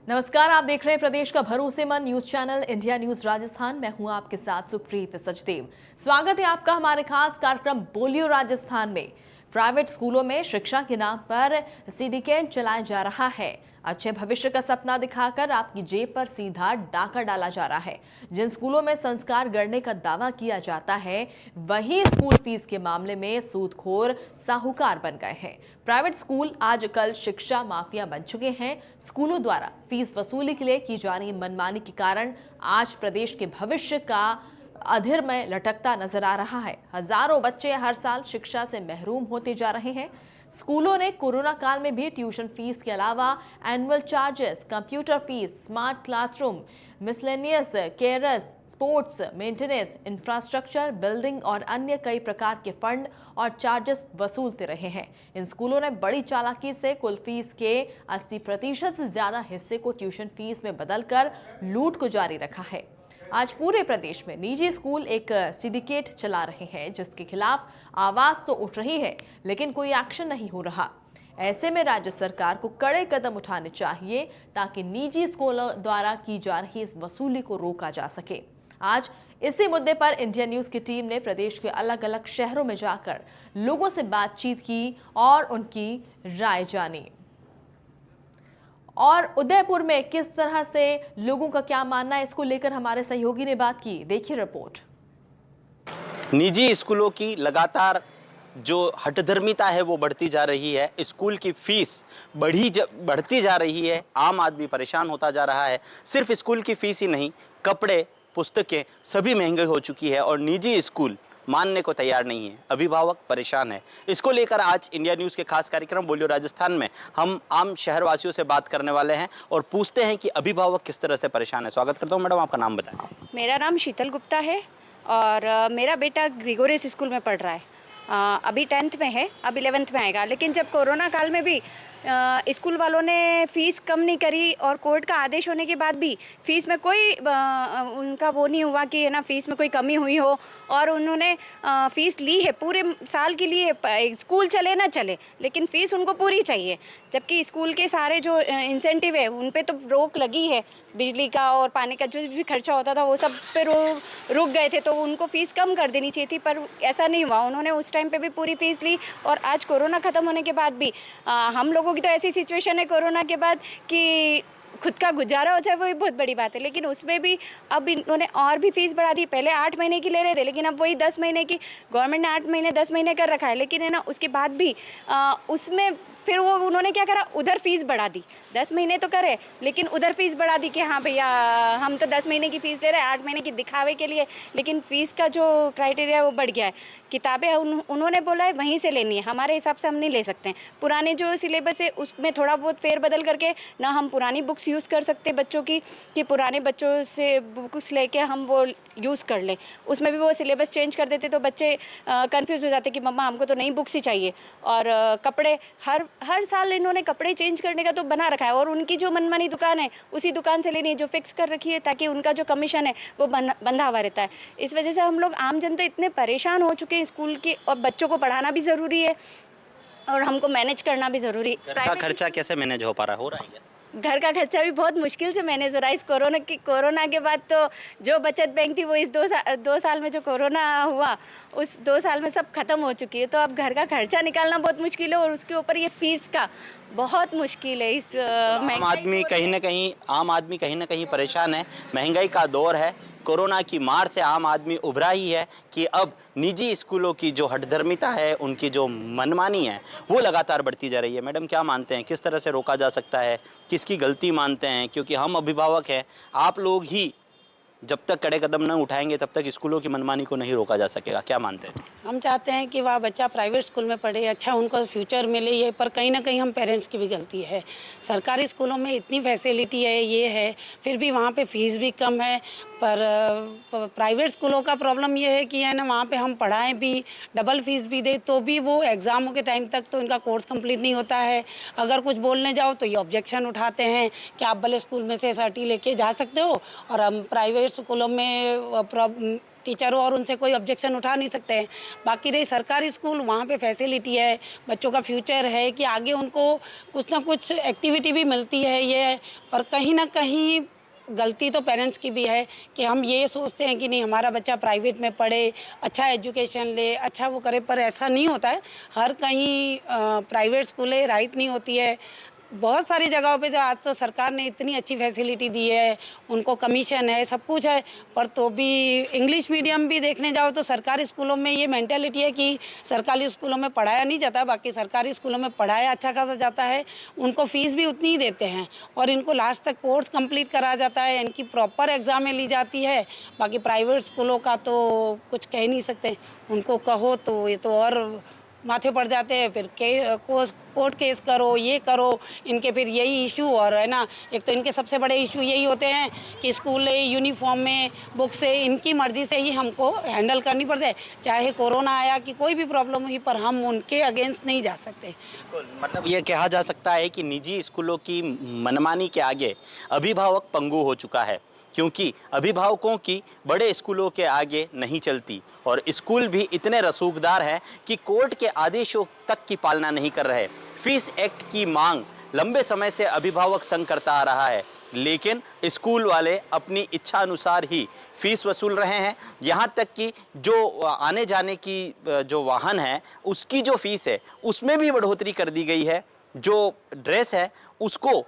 नमस्कार, आप देख रहे हैं प्रदेश का भरोसेमंद news channel India news Rajasthan. मैं हूं आपके साथ सुप्रीत सचदेव। स्वागत है आपका हमारे खास कार्यक्रम बोलियो राजस्थान में। प्राइवेट स्कूलों में शिक्षा के नाम पर सिंडिकेट चलाया जा रहा है। अच्छे भविष्य का सपना दिखाकर आपकी जेब पर सीधा डाका डाला जा रहा है। जिन स्कूलों में संस्कार गढ़ने का दावा किया जाता है, वही स्कूल फीस के मामले में सूदखोर साहूकार बन गए हैं। प्राइवेट स्कूल आजकल शिक्षा माफिया बन चुके हैं। स्कूलों द्वारा फीस वसूली के लिए की जा रही मनमानी के कारण आज प्रदेश के भविष्य का अधर में लटकता नजर आ रहा है। हजारों बच्चे हर साल शिक्षा से महरूम होते जा रहे हैं। स्कूलों ने कोरोना काल में भी ट्यूशन फीस के अलावा annual charges, computer fees, smart classroom, miscellaneous, केयरस, स्पोर्ट्स, मेंटेनेंस, इंफ्रास्ट्रक्चर, बिल्डिंग और अन्य कई प्रकार के फंड और चार्जेस वसूलते रहे हैं। इन स्कूलों ने बड़ी चालाकी से कुल फीस के 80% से ज्यादा हिस्से को ट्यूशन फीस में बदलकर लूट को जारी रखा है। आज पूरे प्रदेश में निजी स्कूल एक सिंडिकेट चला रहे हैं, जिसके खिलाफ आवाज तो उठ रही है, लेकिन कोई एक्शन नहीं हो रहा। ऐसे में राज्य सरकार को कड़े कदम उठाने चाहिए ताकि निजी स्कूलों द्वारा की जा रही इस वसूली को रोका जा सके। आज इसी मुद्दे पर इंडिया न्यूज की टीम ने प्रदेश के अलग अलग शहरों में जाकर लोगों से बातचीत की और उनकी राय जानी। और उदयपुर में किस तरह से लोगों का क्या मानना है, इसको लेकर हमारे सहयोगी ने बात की। देखिए रिपोर्ट। निजी स्कूलों की लगातार जो हठधर्मिता है वो बढ़ती जा रही है। स्कूल की फीस बढ़ती जा रही है। आम आदमी परेशान होता जा रहा है। सिर्फ स्कूल की फीस ही नहीं, कपड़े, पुस्तकें सभी महंगे हो चुकी है और निजी स्कूल मानने को तैयार नहीं है। अभिभावक परेशान है। इसको लेकर आज इंडिया न्यूज़ के खास कार्यक्रम बोलियो राजस्थान में हम आम शहरवासियों से बात करने वाले हैं और पूछते हैं कि अभिभावक किस तरह से परेशान है। स्वागत करता हूँ मैडम, आपका नाम बताएं। मेरा नाम शीतल गुप्ता है और मेरा बेटा ग्रिगोरियस स्कूल में पढ़ रहा है। अभी 10th में है, अब 11th में आएगा। लेकिन जब कोरोना काल में भी स्कूल वालों ने फ़ीस कम नहीं करी और कोर्ट का आदेश होने के बाद भी फ़ीस में कोई उनका वो नहीं हुआ कि है ना फ़ीस में कोई कमी हुई हो, और उन्होंने फ़ीस ली है पूरे साल के लिए। स्कूल चले ना चले, लेकिन फ़ीस उनको पूरी चाहिए। जबकि स्कूल के सारे जो इंसेंटिव है उन पे तो रोक लगी है। बिजली का और पानी का जो भी खर्चा होता था वो सब पे रुक गए थे, तो उनको फ़ीस कम कर देनी चाहिए थी, पर ऐसा नहीं हुआ। उन्होंने उस टाइम पे भी पूरी फ़ीस ली और आज कोरोना ख़त्म होने के बाद भी हम लोगों की तो ऐसी सिचुएशन है कोरोना के बाद कि खुद का गुजारा हो जाए, वो भी बहुत बड़ी बात है। लेकिन उसमें भी अब इन्होंने और भी फीस बढ़ा दी। पहले 8 महीने की ले रहे थे, लेकिन अब वही 10 महीने की, गवर्नमेंट ने 8 महीने 10 महीने कर रखा है। लेकिन है ना, उसके बाद भी उसमें फिर वो उन्होंने क्या करा, उधर फीस बढ़ा दी। 10 महीने तो करे, लेकिन उधर फीस बढ़ा दी कि हाँ भैया हम तो 10 महीने की फ़ीस ले रहे हैं 8 महीने की दिखावे के लिए। लेकिन फ़ीस का जो क्राइटेरिया है वो बढ़ गया है। किताबें उन्होंने बोला है वहीं से लेनी है, हमारे हिसाब से हम नहीं ले सकते हैं। पुराने जो सिलेबस है उसमें थोड़ा बहुत फेरबदल करके ना हम पुरानी बुक्स यूज़ कर सकते बच्चों की, कि पुराने बच्चों से बुक्स लेके हम वो यूज़ कर लें। उसमें भी वो सिलेबस चेंज कर देते तो बच्चे कन्फ्यूज़ हो जाते कि मम्मा हमको तो नई बुक्स ही चाहिए। और कपड़े हर साल इन्होंने कपड़े चेंज करने का तो बना रखा है, और उनकी जो मनमानी दुकान है उसी दुकान से लेनी है जो फिक्स कर रखी है, ताकि उनका जो कमीशन है वो बंधा हुआ रहता है। इस वजह से हम लोग आम जन तो इतने परेशान हो चुके हैं स्कूल के, और बच्चों को पढ़ाना भी ज़रूरी है और हमको मैनेज करना भी ज़रूरी है। घर का खर्चा कैसे मैनेज हो पा रहा है? हो रहा है क्या? घर का खर्चा भी बहुत मुश्किल से मैनेज हो रहा है। इस कोरोना के बाद तो जो बचत बैंक थी वो इस 2 साल में जो कोरोना हुआ उस 2 साल में सब खत्म हो चुकी है। तो अब घर का खर्चा निकालना बहुत मुश्किल है, और उसके ऊपर ये फीस का बहुत मुश्किल है। इस आम आदमी कहीं ना कहीं परेशान है। महंगाई का दौर है। कोरोना की मार से आम आदमी उभरा ही है कि अब निजी स्कूलों की जो हठधर्मिता है, उनकी जो मनमानी है, वो लगातार बढ़ती जा रही है। मैडम, क्या मानते हैं, किस तरह से रोका जा सकता है? किसकी गलती मानते हैं? क्योंकि हम अभिभावक हैं, आप लोग ही जब तक कड़े कदम न उठाएंगे तब तक स्कूलों की मनमानी को नहीं रोका जा सकेगा। क्या मानते हैं? हम चाहते हैं कि वह बच्चा प्राइवेट स्कूल में पढ़े, अच्छा उनको फ्यूचर मिले, ये पर कहीं ना कहीं हम पेरेंट्स की भी गलती है। सरकारी स्कूलों में इतनी फैसिलिटी है, ये है, फिर भी वहाँ पे फीस भी कम है। पर प्राइवेट स्कूलों का प्रॉब्लम ये है कि है ना, वहाँ पे हम पढ़ाएं भी, डबल फीस भी दे, तो भी वो एग्ज़ामों के टाइम तक तो इनका कोर्स कंप्लीट नहीं होता है। अगर कुछ बोलने जाओ तो ये ऑब्जेक्शन उठाते हैं कि आप भले स्कूल में से सर्टी लेके जा सकते हो, और हम प्राइवेट स्कूलों में टीचरों और उनसे कोई ऑब्जेक्शन उठा नहीं सकते हैं। बाकी रही सरकारी स्कूल, वहाँ पे फैसिलिटी है, बच्चों का फ्यूचर है कि आगे उनको कुछ ना कुछ एक्टिविटी भी मिलती है ये, पर कहीं ना कहीं गलती तो पेरेंट्स की भी है कि हम ये सोचते हैं कि नहीं हमारा बच्चा प्राइवेट में पढ़े, अच्छा एजुकेशन ले, अच्छा वो करे, पर ऐसा नहीं होता है। हर कहीं प्राइवेट स्कूलें राइट नहीं होती है। बहुत सारी जगहों पे जो आज तो सरकार ने इतनी अच्छी फैसिलिटी दी है, उनको कमीशन है, सब कुछ है, पर तो भी इंग्लिश मीडियम भी देखने जाओ तो सरकारी स्कूलों में ये मेंटालिटी है कि सरकारी स्कूलों में पढ़ाया नहीं जाता। बाकी सरकारी स्कूलों में पढ़ाया अच्छा खासा जाता है, उनको फीस भी उतनी ही देते हैं और इनको लास्ट तक कोर्स कंप्लीट कराया जाता है, इनकी प्रॉपर एग्जामें ली जाती है। बाकी प्राइवेट स्कूलों का तो कुछ कह नहीं सकते, उनको कहो तो ये तो और माथे पड़ जाते हैं, फिर कोर्ट केस करो, ये करो, इनके फिर यही इशू। और है ना, एक तो इनके सबसे बड़े इशू यही होते हैं कि स्कूल यूनिफॉर्म में बुक से इनकी मर्जी से ही हमको हैंडल करनी पड़ती है। चाहे कोरोना आया कि कोई भी प्रॉब्लम हुई, पर हम उनके अगेंस्ट नहीं जा सकते। मतलब ये कहा जा सकता है कि निजी स्कूलों की मनमानी के आगे अभिभावक पंगु हो चुका है, क्योंकि अभिभावकों की बड़े स्कूलों के आगे नहीं चलती और स्कूल भी इतने रसूखदार हैं कि कोर्ट के आदेशों तक की पालना नहीं कर रहे। फीस एक्ट की मांग लंबे समय से अभिभावक संघ करता आ रहा है, लेकिन स्कूल वाले अपनी इच्छा अनुसार ही फीस वसूल रहे हैं। यहाँ तक कि जो आने जाने की जो वाहन है उसकी जो फीस है उसमें भी बढ़ोतरी कर दी गई है। जो ड्रेस है उसको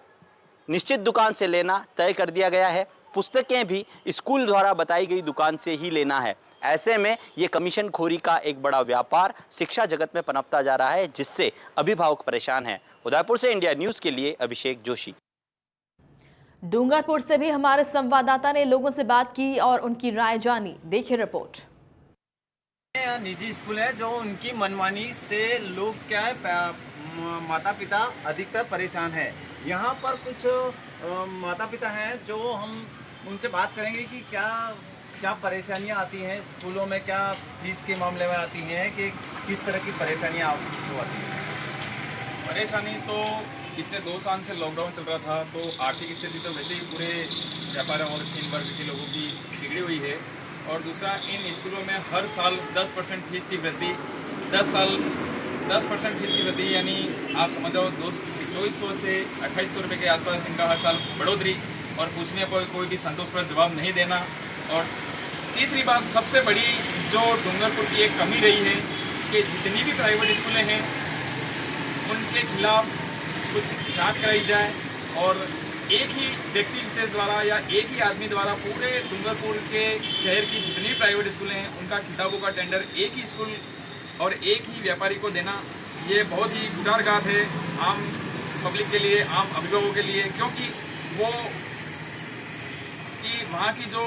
निश्चित दुकान से लेना तय कर दिया गया है। पुस्तकें भी स्कूल द्वारा बताई गई दुकान से ही लेना है। ऐसे में ये कमीशन खोरी का एक बड़ा व्यापार शिक्षा जगत में पनपता जा रहा है, जिससे अभिभावक परेशान हैं। उदयपुर से इंडिया न्यूज़ के लिए अभिषेक जोशी। डूंगरपुर से भी हमारे संवाददाता ने लोगों से बात की और उनकी राय जानी। देखिए रिपोर्ट। यहाँ निजी स्कूल है जो उनकी मनमानी से लोग क्या है, माता पिता अधिकतर परेशान है। यहाँ पर कुछ माता पिता हैं जो हम उनसे बात करेंगे कि क्या परेशानियाँ आती हैं स्कूलों में, क्या फीस के मामले में आती हैं, कि किस तरह की परेशानियाँ आपको आती हैं। परेशानी तो पिछले 2 साल से लॉकडाउन चल रहा था, तो आर्थिक स्थिति तो वैसे ही पूरे व्यापार और 3 वर्ग के लोगों की बिगड़ी हुई है। और दूसरा, इन स्कूलों में हर साल 10% फीस की वृद्धि, 10% फीस की वृद्धि, यानी आप समझो 2400 से 2800 रुपये के आसपास इनका हर साल बढ़ोतरी, और पूछने पर कोई भी संतोषप्रद जवाब नहीं देना। और तीसरी बात सबसे बड़ी जो डूंगरपुर की एक कमी रही है कि जितनी भी प्राइवेट स्कूलें हैं उनके खिलाफ कुछ जांच कराई जाए और एक ही व्यक्ति विशेष द्वारा या एक ही आदमी द्वारा पूरे डूंगरपुर के शहर की जितनी प्राइवेट स्कूलें हैं उनका किताबों का टेंडर एक ही स्कूल और एक ही व्यापारी को देना, ये बहुत ही गुनाहगार है आम पब्लिक के लिए, आम अभिभावकों के लिए। क्योंकि वो कि वहाँ की जो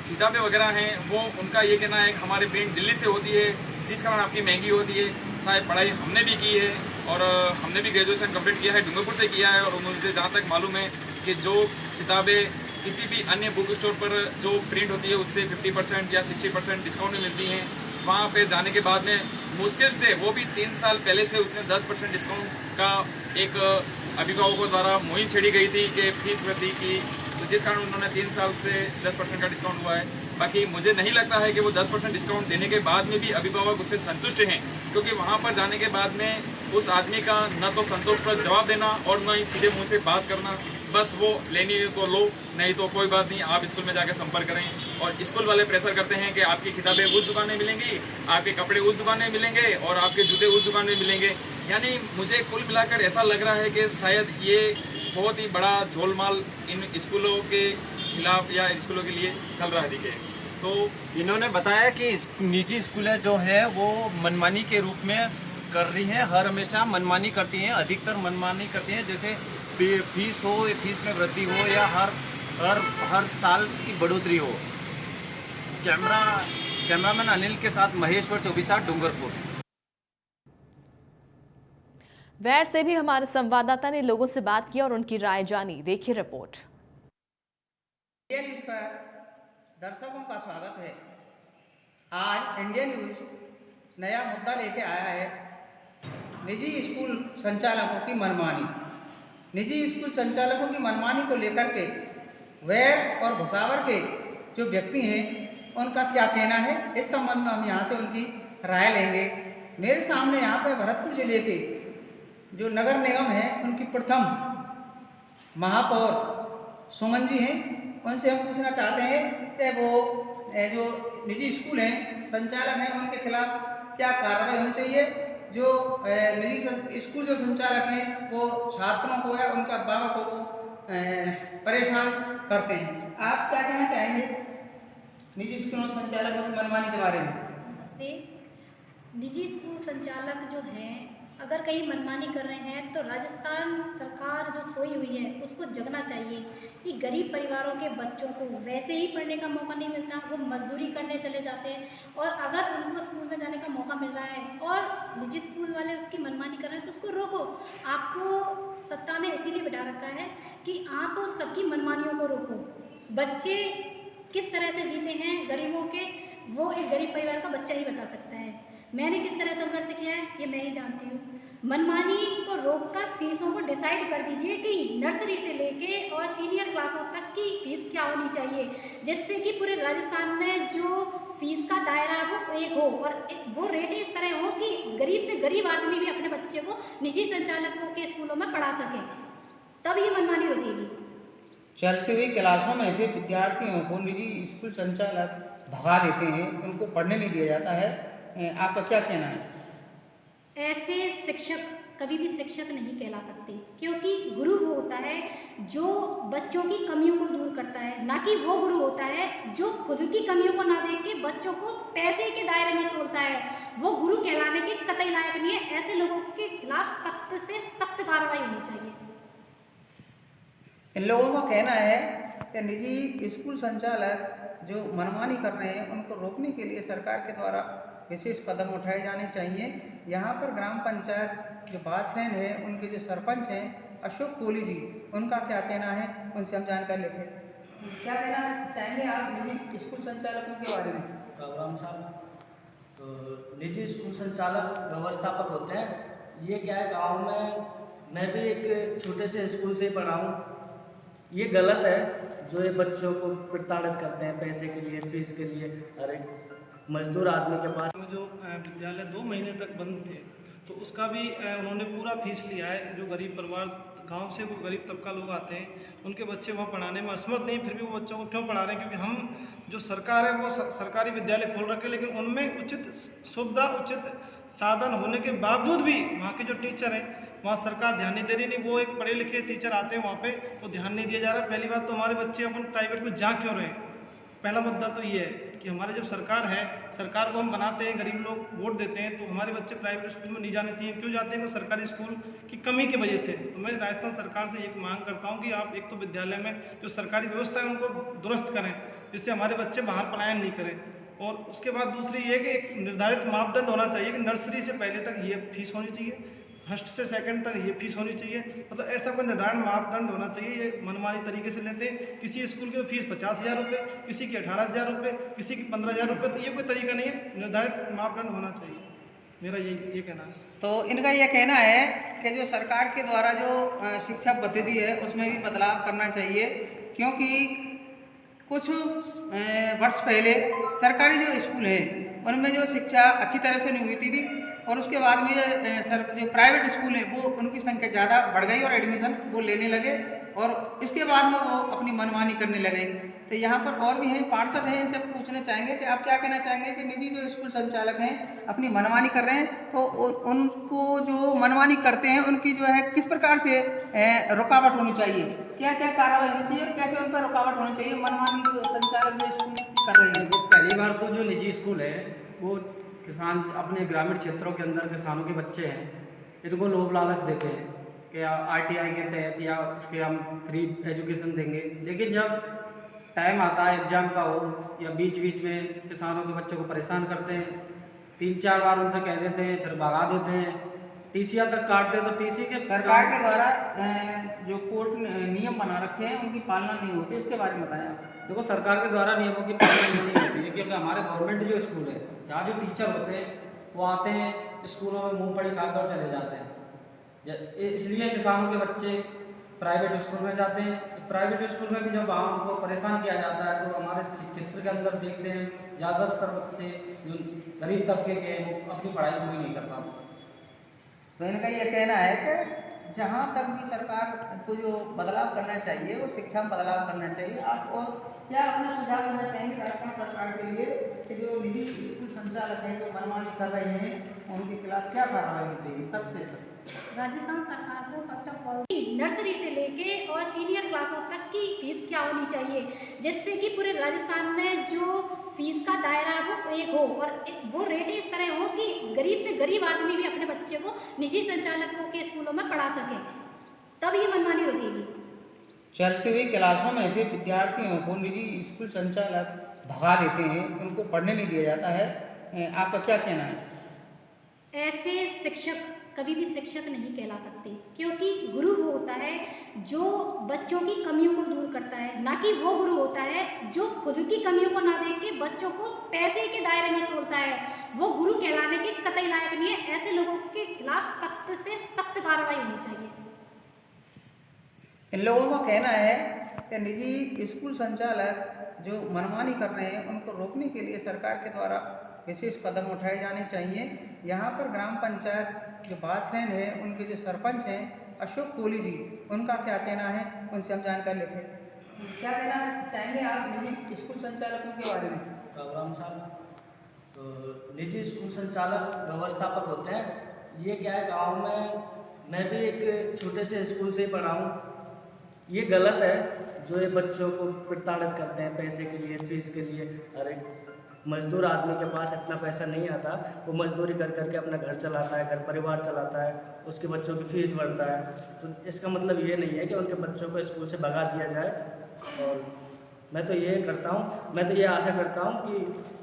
किताबें वगैरह हैं वो उनका ये कहना है कि हमारे प्रिंट दिल्ली से होती है, जिस कारण आपकी महंगी होती है। शायद पढ़ाई हमने भी की है और हमने भी ग्रेजुएशन कंप्लीट किया है, डूंगरपुर से किया है, और मुझे जहाँ तक मालूम है कि जो किताबें किसी भी अन्य बुक स्टोर पर जो प्रिंट होती है उससे 50% या 60% डिस्काउंट में मिलती हैं। वहाँ पे जाने के बाद में मुश्किल से, वो भी 3 साल पहले से उसने 10% डिस्काउंट का एक अभिभावकों द्वारा मुहिम छेड़ी गई थी कि फीस वृद्धि की, तो जिस कारण उन्होंने 3 साल से 10% का डिस्काउंट हुआ है। बाकी मुझे नहीं लगता है कि वो 10% डिस्काउंट देने के बाद में भी अभिभावक उससे संतुष्ट हैं, क्योंकि वहाँ पर जाने के बाद में उस आदमी का न तो संतोषप्रद जवाब देना और न ही सीधे मुँह से बात करना, बस वो लेनी है तो लो, नहीं तो कोई बात नहीं, आप स्कूल में जाकर संपर्क करें। और स्कूल वाले प्रेशर करते हैं कि आपकी किताबें उस दुकान में मिलेंगी, आपके कपड़े उस दुकान में मिलेंगे और आपके जूते उस दुकान में मिलेंगे। यानी मुझे कुल मिलाकर ऐसा लग रहा है कि शायद ये बहुत ही बड़ा झोलमाल इन स्कूलों के खिलाफ या स्कूलों के लिए चल रहा है। दिखे तो इन्होंने बताया कि निजी स्कूलें जो है वो मनमानी के रूप में कर रही हैं, हर हमेशा मनमानी करती हैं, अधिकतर मनमानी करती हैं। जैसे फीस हो, फीस में वृद्धि हो या हर साल की बढ़ोतरी हो। कैमरामैन अनिल के साथ महेश्वर चौबीसा, डूंगरपुर। वैर से भी हमारे संवाददाता ने लोगों से बात की और उनकी राय जानी। देखिए रिपोर्ट। इंडिया न्यूज पर दर्शकों का स्वागत है। आज इंडिया न्यूज नया मुद्दा लेके आया है, निजी स्कूल संचालकों की मनमानी। निजी स्कूल संचालकों की मनमानी को लेकर के वैर और भुसावर के जो व्यक्ति हैं उनका क्या कहना है इस संबंध में हम यहाँ से उनकी राय लेंगे। मेरे सामने यहाँ पे भरतपुर जिले के जो नगर निगम है उनकी प्रथम महापौर सुमन जी हैं, उनसे हम पूछना चाहते हैं कि वो जो निजी स्कूल हैं संचालक हैं उनके खिलाफ क्या कार्रवाई होनी चाहिए। जो निजी स्कूल जो संचालक हैं वो छात्रों को या उनका अभिभावकों को परेशान करते हैं। आप क्या कहना चाहेंगे निजी स्कूलों संचालकों की मनमानी के बारे में? नमस्ते। निजी स्कूल संचालक जो हैं अगर कहीं मनमानी कर रहे हैं तो राजस्थान सरकार जो सोई हुई है उसको जगना चाहिए कि गरीब परिवारों के बच्चों को वैसे ही पढ़ने का मौका नहीं मिलता, वो मजदूरी करने चले जाते हैं, और अगर उनको स्कूल में जाने का मौका मिल रहा है और निजी स्कूल वाले उसकी मनमानी कर रहे हैं तो उसको रोको। आपको सत्ता में इसीलिए बिठा रखा है कि आप सबकी मनमानियों को रोको। बच्चे किस तरह से जीते हैं गरीबों के, वो एक गरीब परिवार का बच्चा ही बता सकता है। मैंने किस तरह संघर्ष किया है ये मैं ही जानती हूँ। मनमानी को रोककर फीसों को डिसाइड कर दीजिए कि नर्सरी से लेके और सीनियर क्लासों तक की फीस क्या होनी चाहिए, जिससे कि पूरे राजस्थान में जो फीस का दायरा है वो एक हो और वो रेटें इस तरह हो कि गरीब से गरीब आदमी भी अपने बच्चे को निजी संचालकों के स्कूलों में पढ़ा सके, तब ये मनमानी रुकेगी। चलती हुई क्लासों में ऐसे विद्यार्थियों को निजी स्कूल संचालक भगा देते हैं, उनको पढ़ने नहीं दिया जाता है, आपका क्या कहना है? ऐसे शिक्षक कभी भी शिक्षक नहीं कहला सकते, क्योंकि गुरु वो होता है जो बच्चों की कमियों को दूर करता है, ना कि वो गुरु होता है जो खुद की कमियों को ना देख के बच्चों को पैसे के दायरे में तोड़ता है। वो गुरु कहलाने के कतई लायक नहीं है। ऐसे लोगों के खिलाफ सख्त से सख्त कार्रवाई होनी चाहिए। इन लोगों का कहना है कि निजी स्कूल संचालक जो मनमानी कर रहे हैं उनको रोकने के लिए सरकार के द्वारा विशेष कदम उठाए जाने चाहिए। यहाँ पर ग्राम पंचायत जो बाछरेन है उनके जो सरपंच हैं अशोक कोहली जी, उनका क्या कहना है उनसे हम जानकारी लेते हैं। क्या कहना चाहेंगे आप निजी स्कूल संचालकों के बारे में? राम साहब, तो निजी स्कूल संचालक व्यवस्थापक होते हैं, ये क्या है गाँव में मैं भी एक छोटे से स्कूल से ही पढ़ा हूँ, ये गलत है जो ये बच्चों को प्रताड़ित करते हैं पैसे के लिए, फीस के लिए। अरे मजदूर आदमी के पास जो विद्यालय 2 महीने तक बंद थे तो उसका भी उन्होंने पूरा फीस लिया है। जो गरीब परिवार गांव से वो गरीब तबका लोग आते हैं, उनके बच्चे वहाँ पढ़ाने में असमर्थ नहीं, फिर भी वो बच्चों को क्यों पढ़ा रहे हैं? क्योंकि हम जो सरकार है वो सरकारी विद्यालय खोल रखे, लेकिन उनमें उचित सुविधा उचित साधन होने के बावजूद भी वहाँ के जो टीचर हैं वहाँ सरकार ध्यान नहीं दे रही। नहीं, वो एक पढ़े लिखे टीचर आते हैं वहाँ पे तो ध्यान नहीं दिया जा रहा। पहली बात तो हमारे बच्चे अपन प्राइवेट में जा क्यों रहे हैं? पहला मुद्दा तो ये है कि हमारे जब सरकार है, सरकार को हम बनाते हैं, गरीब लोग वोट देते हैं, तो हमारे बच्चे प्राइवेट स्कूल में नहीं जाने चाहिए। क्यों जाते हैं? तो सरकारी स्कूल की कमी की वजह से। तो मैं राजस्थान सरकार से एक मांग करता हूँ कि आप एक तो विद्यालय में जो सरकारी व्यवस्था है उनको दुरुस्त करें, जिससे हमारे बच्चे बाहर पलायन नहीं करें। और उसके बाद दूसरी ये कि एक निर्धारित मापदंड होना चाहिए कि नर्सरी से पहले तक ये फीस होनी चाहिए, फर्स्ट से सेकंड तक ये फीस होनी चाहिए। मतलब ऐसा कोई निर्धारण मापदंड होना चाहिए। ये मनमानी तरीके से लेते हैं। किसी स्कूल की तो फीस 50,000 रुपये, किसी की 18,000 रुपये, किसी की 15,000 रुपये, तो ये कोई तरीका नहीं है। निर्धारित मापदंड होना चाहिए, मेरा ये कहना है। तो इनका यह कहना है कि जो सरकार के द्वारा जो शिक्षा पद्धति है उसमें भी बदलाव करना चाहिए, क्योंकि कुछ वर्ष पहले सरकारी जो स्कूल हैं उनमें जो शिक्षा अच्छी तरह से नहीं हुई थी और उसके बाद में जो प्राइवेट स्कूल हैं वो उनकी संख्या ज़्यादा बढ़ गई और एडमिशन वो लेने लगे और इसके बाद में वो अपनी मनमानी करने लगे। तो यहाँ पर और भी हैं, पार्षद हैं, इनसे पूछना चाहेंगे कि आप क्या कहना चाहेंगे कि निजी जो स्कूल संचालक हैं अपनी मनमानी कर रहे हैं, तो उनको जो मनमानी करते हैं उनकी जो है किस प्रकार से रुकावट होनी चाहिए, क्या क्या कार्रवाई होनी चाहिए, कैसे उन पर रुकावट होनी चाहिए मनमानी जो संचालक जो स्कूल कर रहे हैं? पहली बार तो जो निजी स्कूल है वो किसान अपने ग्रामीण क्षेत्रों के अंदर किसानों के बच्चे हैं, इनको लोभ लालच देते हैं कि RTI के तहत या उसके हम फ्री एजुकेशन देंगे। लेकिन जब टाइम आता है एग्ज़ाम का हो या बीच बीच में किसानों के बच्चों को परेशान करते हैं, 3-4 बार उनसे कह देते हैं, फिर भगा देते हैं, TCR तक काटते हैं। तो TC के सरकार के द्वारा जो कोर्ट नियम बना रखे हैं उनकी पालना नहीं होती, इसके बारे में बताएं आप। देखो, सरकार के द्वारा नियमों की पालना नहीं होती है, क्योंकि हमारे गवर्नमेंट जो स्कूल है यहाँ जो टीचर होते हैं वो आते हैं स्कूलों में मूंगफली खाकर चले जाते हैं। इसलिए किसानों के बच्चे प्राइवेट स्कूल में जाते हैं। प्राइवेट स्कूल में भी जब हमको परेशान किया जाता है तो हमारे क्षेत्र के अंदर देखते हैं ज़्यादातर बच्चे जो गरीब तबके के हैं वो अपनी पढ़ाई पूरी नहीं कर पाते। तो इनका ये कहना है कि जहाँ तक भी सरकार को जो बदलाव करना चाहिए वो शिक्षा में बदलाव करना चाहिए। आप और क्या अपना सुझाव देना चाहेंगे राजस्थान सरकार के लिए कि जो निजी स्कूल संचालक हैं जो मनमानी कर रहे हैं उनके खिलाफ क्या कार्रवाई होनी चाहिए? सबसे राजस्थान सरकार को फर्स्ट ऑफ ऑल नर्सरी से लेके और सीनियर क्लासों तक की फीस क्या होनी चाहिए, जिससे कि पूरे राजस्थान में जो फीस का दायरा है वो एक हो और वो रेट इस तरह हो कि गरीब से गरीब आदमी भी अपने बच्चे को निजी संचालकों के स्कूलों में पढ़ा सके, तब ये मनमानी रुकेगी। चलती हुई क्लासों में से विद्यार्थियों को निजी स्कूल संचालक भगा देते हैं, उनको पढ़ने नहीं दिया जाता है, आपका क्या कहना है? ऐसे शिक्षक कभी भी शिक्षक नहीं कहला सकते, क्योंकि गुरु वो होता है जो बच्चों की कमियों को दूर करता है, ना कि वो गुरु होता है जो खुद की कमियों को ना देख के बच्चों को पैसे के दायरे में तोलता है। वो गुरु कहलाने के कतई लायक नहीं है। ऐसे लोगों के खिलाफ सख्त से सख्त कार्रवाई होनी चाहिए। इन लोगों का कहना है कि निजी स्कूल संचालक जो मनमानी कर रहे हैं उनको रोकने के लिए सरकार के द्वारा विशेष कदम उठाए जाने चाहिए। यहाँ पर ग्राम पंचायत जो बाछरेन है उनके जो सरपंच हैं अशोक कोहली जी, उनका क्या कहना है उनसे हम जानकारी लेते हैं। क्या कहना चाहेंगे आप निजी स्कूल संचालकों के बारे में? राम साहब, तो निजी स्कूल संचालक व्यवस्थापक होते हैं, ये क्या है गांव में मैं भी एक छोटे से स्कूल से पढ़ा हूँ। ये गलत है जो ये बच्चों को प्रताड़ित करते हैं पैसे के लिए, फीस के लिए। अरे मजदूर आदमी के पास इतना पैसा नहीं आता, वो मजदूरी कर करके अपना घर चलाता है, घर परिवार चलाता है, उसके बच्चों की फीस भरता है। तो इसका मतलब ये नहीं है कि उनके बच्चों को स्कूल से भगा दिया जाए। और मैं तो ये करता हूँ, मैं तो ये आशा करता हूँ कि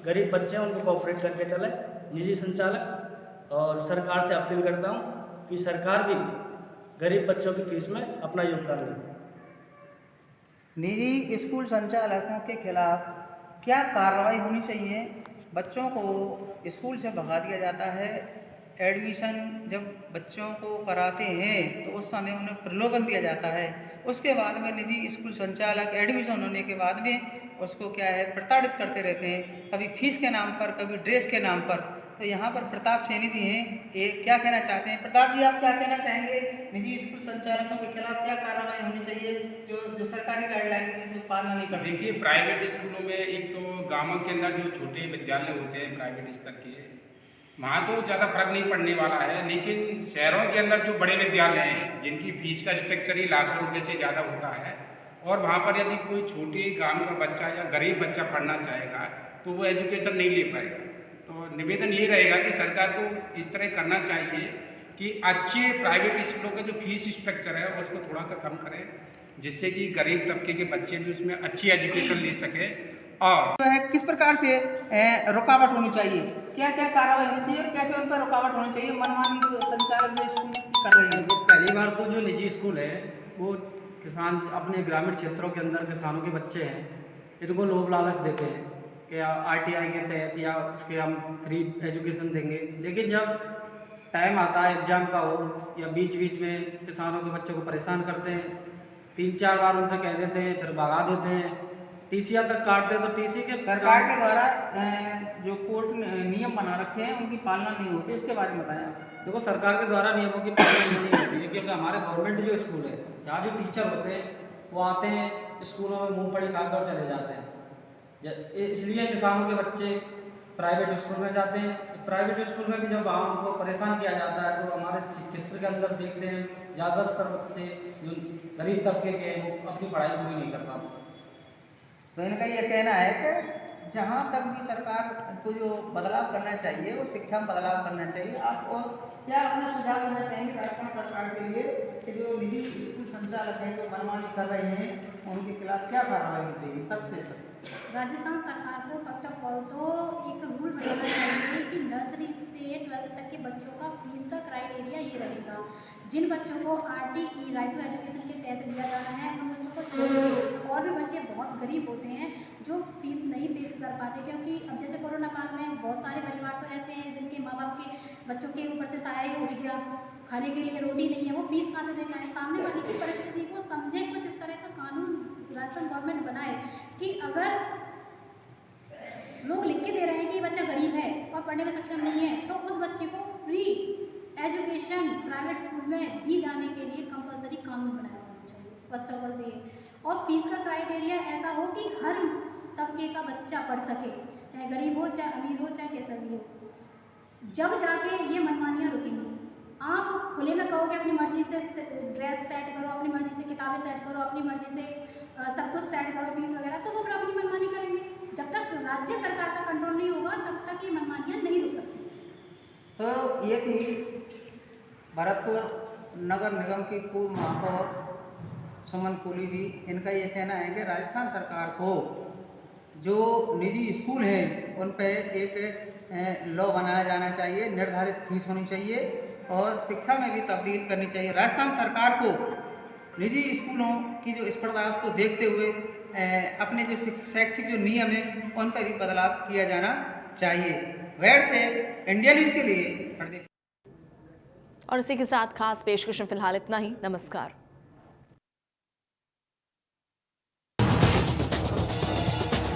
गरीब बच्चे हैं उनको कोऑपरेट करके चले निजी संचालक। और सरकार से अपील करता हूँ कि सरकार भी गरीब बच्चों की फीस में अपना योगदान दे। निजी स्कूल संचालकों के खिलाफ क्या कार्रवाई होनी चाहिए? बच्चों को स्कूल से भगा दिया जाता है। एडमिशन जब बच्चों को कराते हैं तो उस समय उन्हें प्रलोभन दिया जाता है, उसके बाद में निजी स्कूल संचालक एडमिशन होने के बाद में उसको क्या है प्रताड़ित करते रहते हैं, कभी फीस के नाम पर, कभी ड्रेस के नाम पर। तो यहाँ पर प्रताप सैनी जी हैं, ये क्या कहना चाहते हैं? प्रताप जी, आप क्या कहना चाहेंगे? निजी स्कूल संचालकों के खिलाफ क्या कार्रवाई होनी चाहिए जो सरकारी गाइडलाइन की पालना नहीं करते? देखिए, प्राइवेट स्कूलों में एक तो गाँवों के अंदर जो छोटे विद्यालय होते हैं प्राइवेट स्तर के, वहाँ तो ज़्यादा फर्क नहीं पड़ने वाला है। लेकिन शहरों के अंदर जो बड़े विद्यालय हैं जिनकी फीस का स्ट्रक्चर ही लाखों रुपए से ज़्यादा होता है, और वहाँ पर यदि कोई छोटे गांव का बच्चा या गरीब बच्चा पढ़ना चाहेगा तो वो एजुकेशन नहीं ले पाएगा। तो निवेदन ये रहेगा कि सरकार को इस तरह करना चाहिए कि अच्छे प्राइवेट स्कूलों का जो फीस स्ट्रक्चर है उसको थोड़ा सा कम करें, जिससे कि गरीब तबके के बच्चे भी उसमें अच्छी एजुकेशन ले सके। और तो है किस प्रकार से रुकावट होनी चाहिए, क्या क्या कार्रवाई होनी चाहिए, कैसे उन पर रुकावट होनी चाहिए? मनमानी जो संचालक जो स्कूल कर रहे हैं, पहली बार तो जो निजी स्कूल है वो किसान अपने ग्रामीण क्षेत्रों के अंदर किसानों के बच्चे हैं, इनको लोभ लालच देते हैं कि आरटीआई के तहत या उसके हम फ्री एजुकेशन देंगे। लेकिन जब टाइम आता है एग्ज़ाम का हो या बीच बीच में किसानों के बच्चों को परेशान करते हैं, 3-4 बार उनसे कह देते हैं, फिर भगा देते हैं, टीसियाँ तक काटते हैं। तो टीसी के सरकार के द्वारा जो कोर्ट नियम बना रखे हैं उनकी पालना नहीं होती, इसके बारे में बताएं आप। देखो, सरकार के द्वारा नियमों की पालना नहीं होती है, क्योंकि हमारे गवर्नमेंट जो स्कूल है यहाँ जो टीचर होते हैं वो आते हैं स्कूलों में मूँगफली खाकर चले जाते हैं। इसलिए किसानों के बच्चे प्राइवेट स्कूल में जाते हैं। प्राइवेट स्कूल में भी जब हमको परेशान किया जाता है तो हमारे क्षेत्र के अंदर देखते हैं ज़्यादातर बच्चे जो गरीब तबके के हैं वो अपनी पढ़ाई पूरी नहीं कर पाते। तो इनका ये कहना है कि जहाँ तक भी सरकार को जो बदलाव करना चाहिए वो शिक्षा में बदलाव करना चाहिए। आप और क्या अपना सुझाव देना चाहेंगे राजस्थान सरकार के लिए कि जो निजी स्कूल संचालक हैं जो मनमानी कर रहे हैं उनके खिलाफ क्या कार्रवाई होनी चाहिए? सबसे राजस्थान सरकार को फर्स्ट ऑफ ऑल तो एक रूल बनाना चाहिए कि नर्सरी से 12th तक के बच्चों का फीस का क्राइटेरिया ये रहेगा। जिन बच्चों को RTE राइट टू एजुकेशन के तहत लिया जाना है उन बच्चों को छोड़ के, और भी बच्चे बहुत गरीब होते हैं जो फीस नहीं पे कर पाते, क्योंकि अब जैसे कोरोना काल में बहुत सारे परिवार तो ऐसे हैं जिनके माँ बाप के बच्चों के ऊपर से साया ही उठ गया, खाने के लिए रोटी नहीं है, वो फीस कहाँ से देना है। सामने वाले की परिस्थिति को समझे, कुछ इस तरह का कानून राजस्थान गवर्नमेंट बनाए कि अगर लोग लिख के दे रहे हैं कि बच्चा गरीब है और पढ़ने में सक्षम नहीं है, तो उस बच्चे को फ्री एजुकेशन प्राइवेट स्कूल में दी जाने के लिए कंपलसरी कानून बनाया जाना चाहिए। फर्स्ट ऑफ ऑल तो ये, और फीस का क्राइटेरिया ऐसा हो कि हर तबके का बच्चा पढ़ सके, चाहे गरीब हो, चाहे अमीर हो, चाहे कैसा भी हो। जब जाके ये मनमानियाँ रुकेंगी। आप खुले में कहोगे अपनी मर्जी से ड्रेस सेट करो, अपनी मर्जी से किताबें सेट करो, अपनी मर्जी से सब कुछ सेट करो, फीस वगैरह, तो वो फिर अपनी मनमानी करेंगे। जब तक राज्य सरकार का कंट्रोल नहीं होगा तब तक ये मनमानियाँ नहीं रुक सकती। तो ये थी भरतपुर नगर निगम की पूर्व महापौर सुमन कोली जी। इनका ये कहना है कि राजस्थान सरकार को जो निजी स्कूल हैं उन पे एक लॉ बनाया जाना चाहिए, निर्धारित फीस होनी चाहिए और शिक्षा में भी तब्दील करनी चाहिए। राजस्थान सरकार को निजी स्कूलों की जो स्पर्धा है उसको देखते हुए अपने जो शैक्षिक जो नियम है उन पर भी बदलाव किया जाना चाहिए। वेड से इंडिया न्यूज़ के लिए प्रदीप। और इसी के साथ खास पेशकश में फिलहाल इतना ही। नमस्कार।